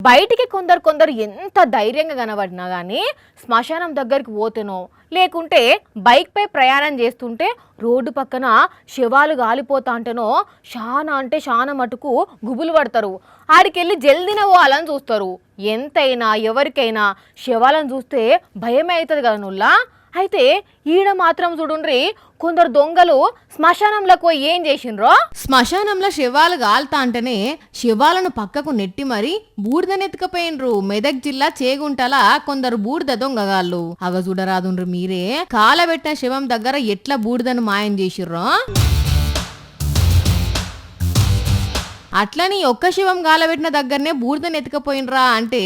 బయటికి కొందరు కొందరు ఎంత ధైర్యంగా కనబడినా కానీ శ్మశానం దగ్గరికి పోతేనో లేకుంటే బైక్ పై ప్రయాణం చేస్తుంటే రోడ్డు పక్కన శవాలు గాలిపోతా అంటేనో చాలా మటుకు గుబులు పడతారు. ఆడికెళ్ళి జల్దిన పోవాలని చూస్తారు. ఎంతైనా ఎవరికైనా శవాలను చూస్తే భయమే అవుతుంది కదా నుల్లా. అయితే ఈడ మాత్రం చూడుండ్రి, కొందరు దొంగలు శ్మశానంలోకి పోయి ఏం చేసిండ్రో. శ్మశానంలో శవాలు గాల్తా అంటేనే శవాలను పక్కకు నెట్టి మరి బూడిదనెత్తుకపోయినరు. మెదక్ జిల్లా చేగుంటల కొందరు బూడిద దొంగగాళ్ళు. అగ చూడరాదుండ్రు మీరే, కాలబెట్టిన శవం దగ్గర ఎట్లా బూడిదను మాయం చేసిర్రో. అట్లని ఒక్క శవం గాలబెట్టిన దగ్గరనే బూడిదని ఎత్తుకపోయినరా అంటే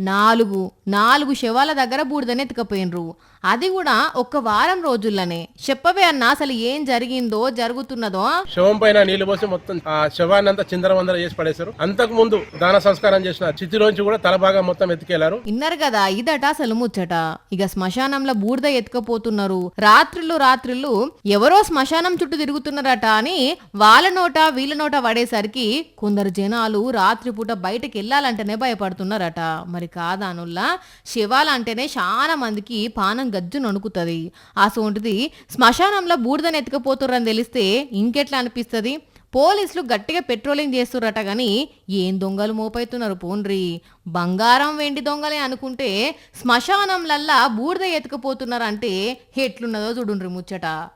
నాలుగు శవాల దగ్గర బూడిదని ఎత్తుకపోయినరు. అది కూడా ఒక్క వారం రోజుల్లోనే. చెప్పవే అన్న, అసలు ఏం జరిగిందో జరుగుతున్నదో. శవం పైన నీళ్లు పోసి మొత్తం ఆ శవాన్ని అంతా చిందరవందర చేసి పడేశారు. అంతకు ముందు దాన సంస్కారం చేసిన చితిలోంచి కూడా తల భాగం మొత్తం ఎత్తుకెళ్లారు. ఇన్నారు కదా, ఇదట అసలు ముచ్చట. ఇక శ్మశానంలో బూడిద ఎత్తుకపోతున్నారు. రాత్రిళ్ళు ఎవరో శ్మశానం చుట్టూ తిరుగుతున్నారట అని వాళ్ళ నోట వీళ్ళ నోట పడేసరికి కొందరు జనాలు రాత్రిపూట బయటకు వెళ్ళాలంటేనే భయపడుతున్నారట. మరి కాదానుల్లా, శివాలంటేనే చాలా మందికి పానం గజ్జు నొణుకుతుంది. ఆ సోంటిది శ్మశానంలో బూడిదని ఎత్తుకపోతుర్రని తెలిస్తే ఇంకెట్లా అనిపిస్తుంది. పోలీసులు గట్టిగా పెట్రోలింగ్ చేస్తుర్రట గాని ఏం దొంగలు మోపైతున్నారు పోన్రి. బంగారం వెండి దొంగలే అనుకుంటే శ్మశానంలల్లా బూడిద ఎత్తుకపోతున్నారంటే ఎట్లున్నదో చూడుండ్రి ముచ్చట.